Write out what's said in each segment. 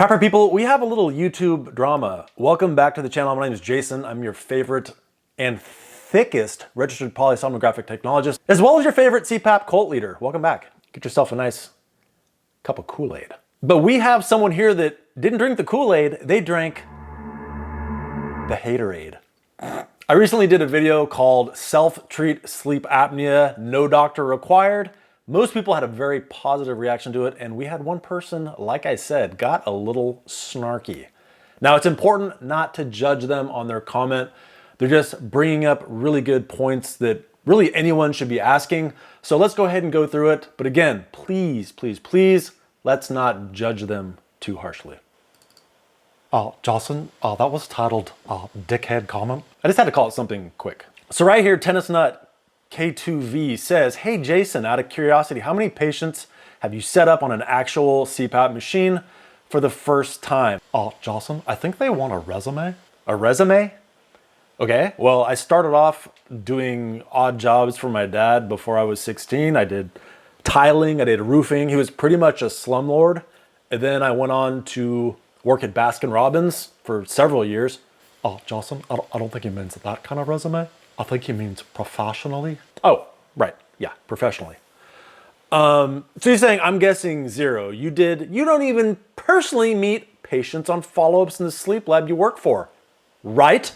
Pepper people, we have a little YouTube drama. Welcome back to the channel. My name is Jason. I'm your favorite and thickest registered polysomnographic technologist, as well as your favorite CPAP cult leader. Welcome back. Get yourself a nice cup of Kool-Aid. But we have someone here that didn't drink the Kool-Aid, they drank the haterade. I recently did a video called Self-Treat Sleep Apnea, No Doctor Required. Most people had a very positive reaction to it, and we had one person, like I said, got a little snarky. Now, it's important not to judge them on their comment. They're just bringing up really good points that really anyone should be asking. So let's go ahead and go through it. But again, please, please, please, let's not judge them too harshly. Jocelyn, that was titled Dickhead Comment. I just had to call it something quick. So right here, Tennis Nut K2V says, hey Jason, out of curiosity, how many patients have you set up on an actual CPAP machine for the first time? Jocelyn, I think they want a resume. A resume? Okay, well, I started off doing odd jobs for my dad before I was 16. I did tiling, I did roofing. He was pretty much a slumlord. And then I went on to work at Baskin Robbins for several years. Jocelyn, I don't think he means that kind of resume. I think he means professionally. Oh, right. Yeah, professionally. So you're saying, I'm guessing zero. You don't even personally meet patients on follow-ups in the sleep lab you work for, right?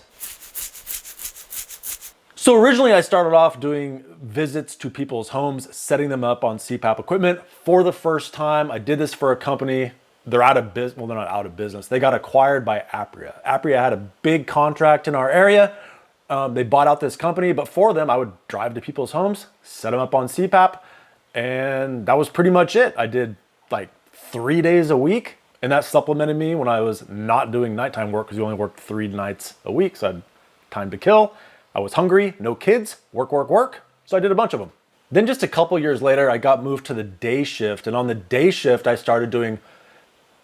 So originally I started off doing visits to people's homes, setting them up on CPAP equipment for the first time. I did this for a company. They're out of business. Well, they're not out of business. They got acquired by Apnea. Apnea had a big contract in our area. They bought out this company, but for them, I would drive to people's homes, set them up on CPAP, and that was pretty much it. I did like 3 days a week, and that supplemented me when I was not doing nighttime work because we only worked 3 nights a week, so I had time to kill. I was hungry, no kids, work, work, work, so I did a bunch of them. Then just a couple years later, I got moved to the day shift, and on the day shift, I started doing,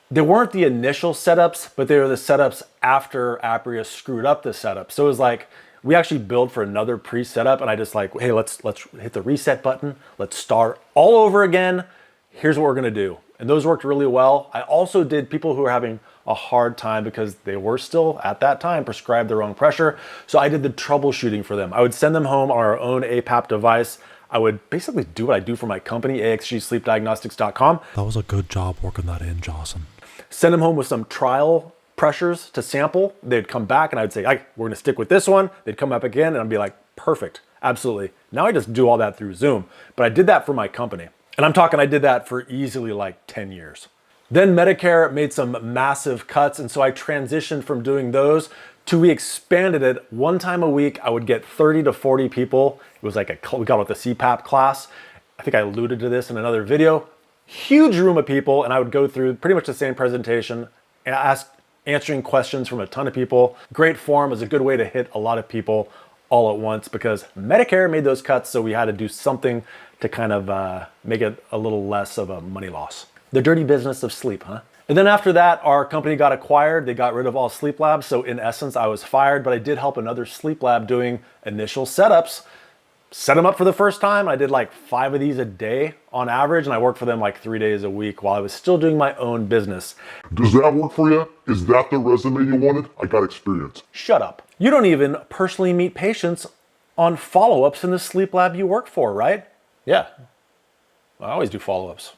they weren't the initial setups, but they were the setups after Apnea screwed up the setup. So it was like, we actually billed for another pre-setup, and I just like, hey, let's hit the reset button. Let's start all over again. Here's what we're gonna do. And those worked really well. I also did people who were having a hard time because they were still, at that time, prescribed the wrong pressure. So I did the troubleshooting for them. I would send them home on our own APAP device. I would basically do what I do for my company, axgsleepdiagnostics.com. That was a good job working that in, Jocelyn. Send them home with some trial pressures to sample. They'd come back and I'd say, we're gonna stick with this one. They'd come up again and I'd be like, perfect, absolutely. Now I just do all that through Zoom, but I did that for my company. And I'm talking, I did that for easily like 10 years. Then Medicare made some massive cuts. And so I transitioned from doing those to we expanded it. 1 time a week, I would get 30 to 40 people. It was like we call it the CPAP class. I think I alluded to this in another video. Huge room of people. And I would go through pretty much the same presentation and answering questions from a ton of people. Great form is a good way to hit a lot of people all at once because Medicare made those cuts, so we had to do something to kind of make it a little less of a money loss. The dirty business of sleep, huh? And then after that, our company got acquired. They got rid of all sleep labs. So in essence, I was fired, but I did help another sleep lab doing initial setups. Set them up for the first time. I did like 5 of these a day on average, and I worked for them like 3 days a week while I was still doing my own business. Does that work for you? Is that the resume you wanted? I got experience. Shut up. You don't even personally meet patients on follow-ups in the sleep lab you work for, right? Yeah, I always do follow-ups,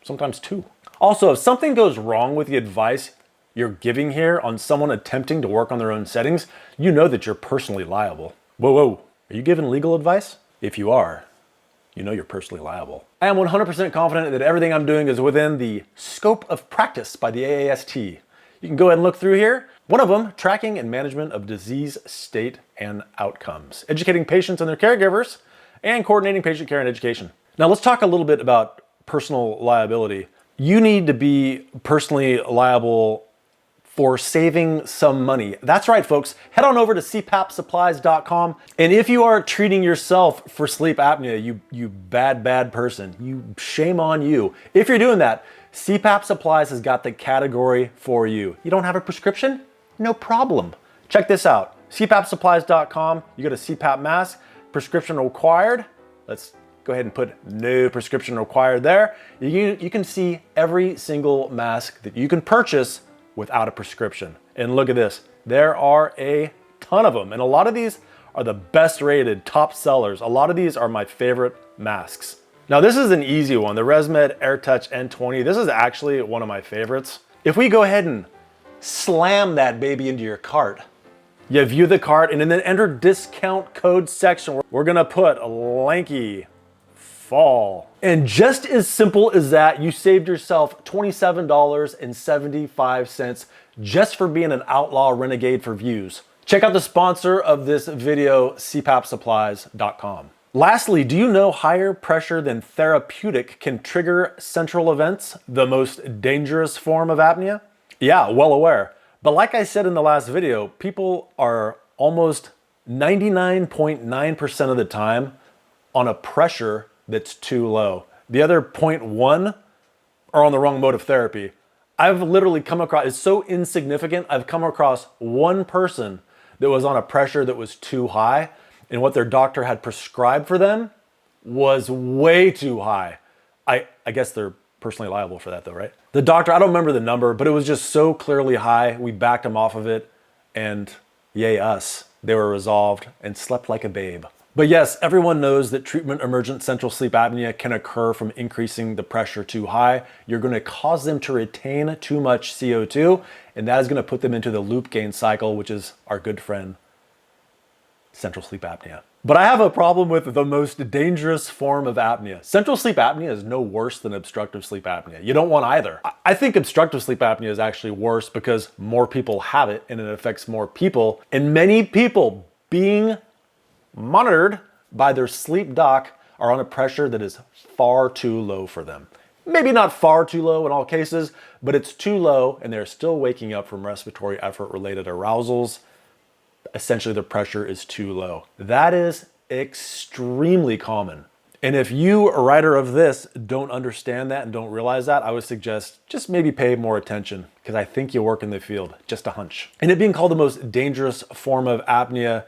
sometimes 2. Also, if something goes wrong with the advice you're giving here on someone attempting to work on their own settings, you know that you're personally liable. Whoa. Are you giving legal advice? If you are, you know you're personally liable. I am 100% confident that everything I'm doing is within the scope of practice by the AAST. You can go ahead and look through here. One of them, tracking and management of disease state and outcomes, educating patients and their caregivers, and coordinating patient care and education. Now let's talk a little bit about personal liability. You need to be personally liable for saving some money. That's right, folks. Head on over to cpapsupplies.com. And if you are treating yourself for sleep apnea, you bad person, shame on you. If you're doing that, CPAP Supplies has got the category for you. You don't have a prescription? No problem. Check this out. cpapsupplies.com. You get a CPAP mask, prescription required. Let's go go ahead and put no prescription required there. You can see every single mask that you can purchase without a prescription. And look at this, there are a ton of them. And a lot of these are the best rated top sellers. A lot of these are my favorite masks. Now this is an easy one, the ResMed AirTouch N20. This is actually one of my favorites. If we go ahead and slam that baby into your cart, you view the cart and then enter discount code section. We're gonna put a lanky fall. And just as simple as that, you saved yourself $27.75 just for being an outlaw renegade for views. Check out the sponsor of this video, CPAPsupplies.com. Lastly, do you know higher pressure than therapeutic can trigger central events, the most dangerous form of apnea? Yeah, well aware. But like I said in the last video, people are almost 99.9% of the time on a pressure that's too low. The other 0.1 are on the wrong mode of therapy. I've literally come across, it's so insignificant, I've come across one person that was on a pressure that was too high, and what their doctor had prescribed for them was way too high. I guess they're personally liable for that though, right? The doctor, I don't remember the number, but it was just so clearly high. We backed them off of it, and yay us, they were resolved and slept like a babe. But yes, everyone knows that treatment emergent central sleep apnea can occur from increasing the pressure too high. You're gonna cause them to retain too much CO2, and that is gonna put them into the loop gain cycle, which is our good friend, central sleep apnea. But I have a problem with the most dangerous form of apnea. Central sleep apnea is no worse than obstructive sleep apnea. You don't want either. I think obstructive sleep apnea is actually worse because more people have it and it affects more people. And many people being monitored by their sleep doc are on a pressure that is far too low for them. Maybe not far too low in all cases, but it's too low and they're still waking up from respiratory effort related arousals. Essentially the pressure is too low. That is extremely common. And if you, a writer of this, don't understand that and don't realize that, I would suggest just maybe pay more attention because I think you work in the field, just a hunch. And it being called the most dangerous form of apnea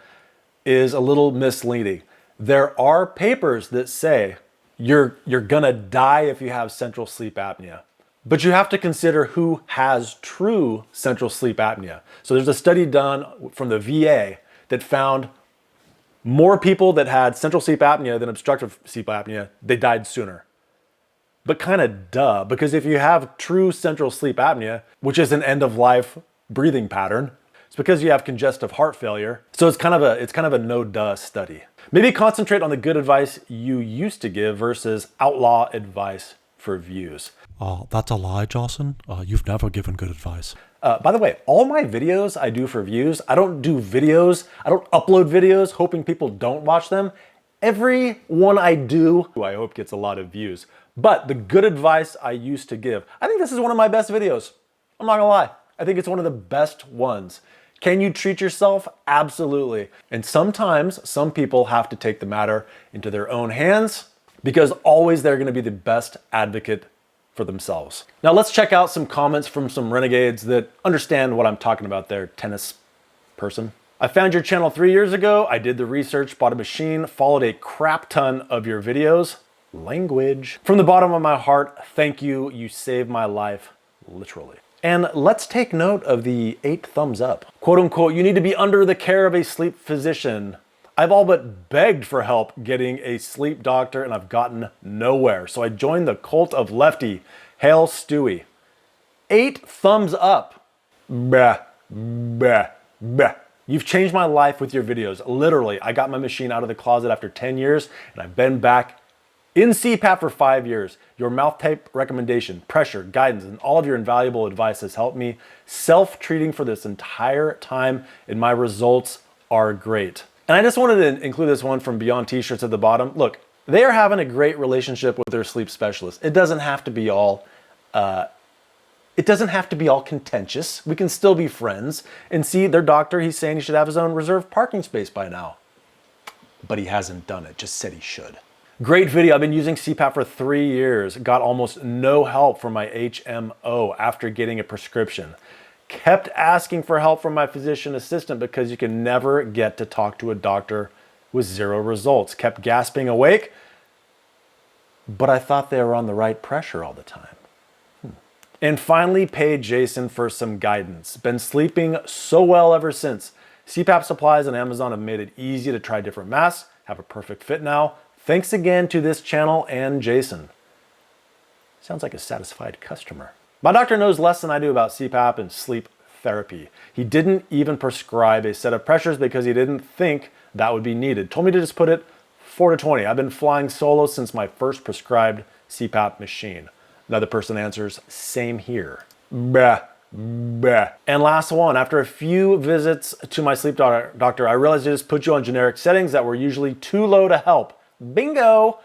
is a little misleading. There are papers that say you're gonna die if you have central sleep apnea. But you have to consider who has true central sleep apnea. So there's a study done from the VA that found more people that had central sleep apnea than obstructive sleep apnea, they died sooner. But kind of duh, because if you have true central sleep apnea, which is an end of life breathing pattern, it's because you have congestive heart failure. So it's kind of a no duh study. Maybe concentrate on the good advice you used to give versus outlaw advice for views. That's a lie, Jocelyn. You've never given good advice. By the way, all my videos I do for views. I don't do videos, I don't upload videos hoping people don't watch them. Every one I do, I hope gets a lot of views. But the good advice I used to give, I think this is one of my best videos. I'm not gonna lie. I think it's one of the best ones. Can you treat yourself? Absolutely. And sometimes some people have to take the matter into their own hands because always they're gonna be the best advocate for themselves. Now let's check out some comments from some renegades that understand what I'm talking about there, tennis person. I found your channel 3 years ago. I did the research, bought a machine, followed a crap ton of your videos. Language. From the bottom of my heart, thank you. You saved my life, literally. And let's take note of the 8 thumbs up. Quote unquote, you need to be under the care of a sleep physician. I've all but begged for help getting a sleep doctor and I've gotten nowhere. So I joined the cult of Lefty. Hail Stewie. 8 thumbs up. Bah, bah, bah. You've changed my life with your videos. Literally, I got my machine out of the closet after 10 years and I've been back in CPAP for 5 years. Your mouth tape recommendation, pressure, guidance, and all of your invaluable advice has helped me self-treating for this entire time and my results are great. And I just wanted to include this one from Beyond T-shirts at the bottom. Look, they are having a great relationship with their sleep specialist. It doesn't have to be all contentious. We can still be friends and see their doctor. He's saying he should have his own reserved parking space by now, but he hasn't done it. Just said he should. Great video. I've been using CPAP for 3 years. Got almost no help from my HMO after getting a prescription. Kept asking for help from my physician assistant because you can never get to talk to a doctor with 0 results. Kept gasping awake. but I thought they were on the right pressure all the time. And finally, paid Jason for some guidance. Been sleeping so well ever since. CPAP supplies on Amazon have made it easy to try different masks, have a perfect fit now. Thanks again to this channel and Jason. Sounds like a satisfied customer. My doctor knows less than I do about CPAP and sleep therapy. He didn't even prescribe a set of pressures because he didn't think that would be needed. Told me to just put it 4 to 20. I've been flying solo since my first prescribed CPAP machine. Another person answers, same here. Bah, bah. And last one, after a few visits to my sleep doctor, I realized they just put you on generic settings that were usually too low to help. Bingo!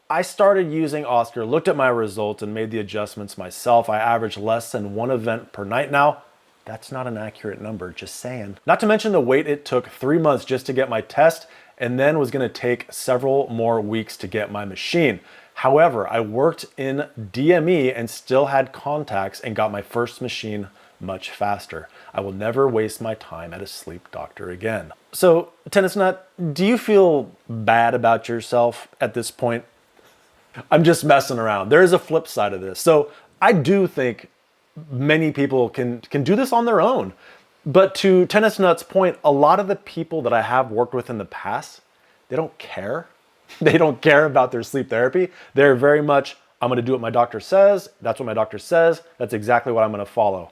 I started using Oscar, looked at my results, and made the adjustments myself. I average less than 1 event per night now. That's not an accurate number, just saying. Not to mention the wait it took 3 months just to get my test, and then was gonna take several more weeks to get my machine. However, I worked in DME and still had contacts and got my first machine much faster. I will never waste my time at a sleep doctor again. So, Tennis Nut, do you feel bad about yourself at this point? I'm just messing around. There is a flip side of this. So I do think many people can do this on their own. But to Tennis Nut's point, a lot of the people that I have worked with in the past, they don't care. They don't care about their sleep therapy. They're very much, I'm gonna do what my doctor says. That's what my doctor says. That's exactly what I'm gonna follow.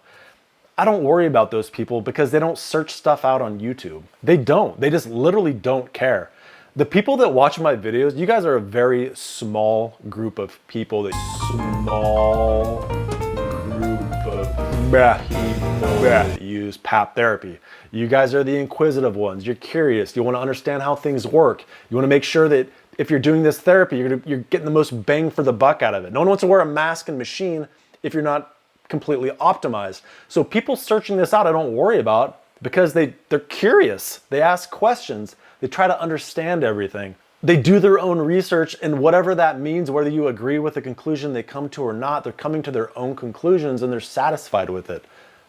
I don't worry about those people because they don't search stuff out on YouTube. They don't. They just literally don't care. The people that watch my videos, you guys are a very small group of people that use PAP therapy. You guys are the inquisitive ones. You're curious. You want to understand how things work. You want to make sure that if you're doing this therapy, you're getting the most bang for the buck out of it. No one wants to wear a mask and machine if you're not completely optimized. So people searching this out, I don't worry about because they're curious. They ask questions. They try to understand everything. They do their own research, and whatever that means, whether you agree with the conclusion they come to or not, they're coming to their own conclusions and they're satisfied with it.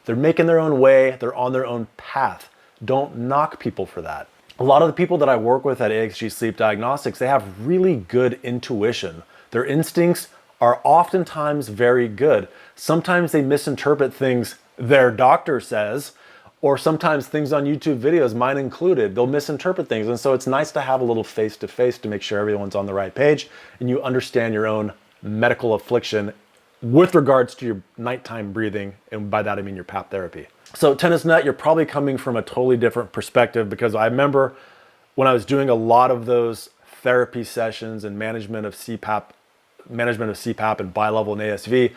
They're making their own way. They're on their own path. Don't knock people for that. A lot of the people that I work with at AXG Sleep Diagnostics, they have really good intuition. Their instincts are oftentimes very good. Sometimes they misinterpret things their doctor says, or sometimes things on YouTube videos, mine included, they'll misinterpret things. And so it's nice to have a little face-to-face to make sure everyone's on the right page and you understand your own medical affliction with regards to your nighttime breathing. And by that, I mean your PAP therapy. So Tennis Nut, you're probably coming from a totally different perspective because I remember when I was doing a lot of those therapy sessions and management of CPAP and bi-level and ASV,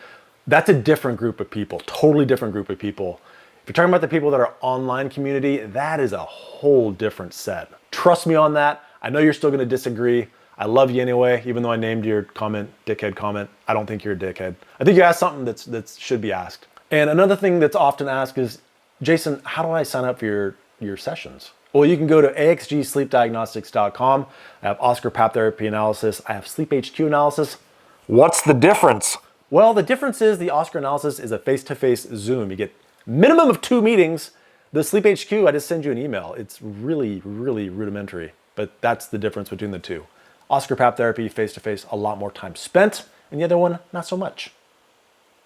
that's a different group of people, totally different group of people. If you're talking about the people that are online community, that is a whole different set. Trust me on that. I know you're still gonna disagree. I love you anyway, even though I named your comment, dickhead comment. I don't think you're a dickhead. I think you asked something that should be asked. And another thing that's often asked is, Jason, how do I sign up for your sessions? Well, you can go to axgsleepdiagnostics.com. I have Oscar PAP therapy analysis. I have Sleep HQ analysis. What's the difference? Well, the difference is the Oscar analysis is a face-to-face Zoom. You get minimum of 2 meetings. The Sleep HQ, I just send you an email. It's really, really rudimentary, but that's the difference between the two. Oscar PAP therapy, face-to-face, a lot more time spent, and the other one, not so much.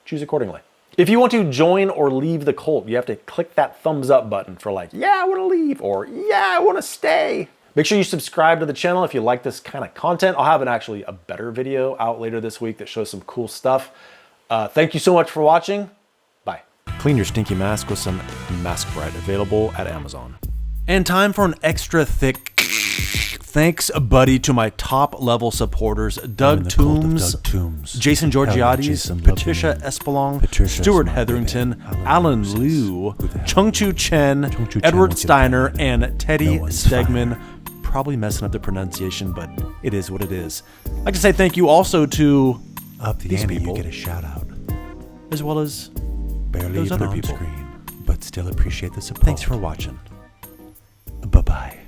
Choose accordingly. If you want to join or leave the cult, you have to click that thumbs up button for like, yeah, I want to leave, or yeah, I want to stay. Make sure you subscribe to the channel if you like this kind of content. I'll have actually a better video out later this week that shows some cool stuff. Thank you so much for watching. Bye. Clean your stinky mask with some Mask Bright, available at Amazon. And time for an extra thick thanks, buddy, to my top-level supporters, Doug Toombs, Jason Georgiades, Patricia Espelong, Stuart Hetherington, Alan Liu, Chung Chu Chen, Edward Steiner, and Teddy Stegman. Probably messing up the pronunciation, but it is what it is. I'd like to say thank you also to these people, you get a shout out, as well as those other people. Screen, but still appreciate the support. Thanks for watching. Bye-bye.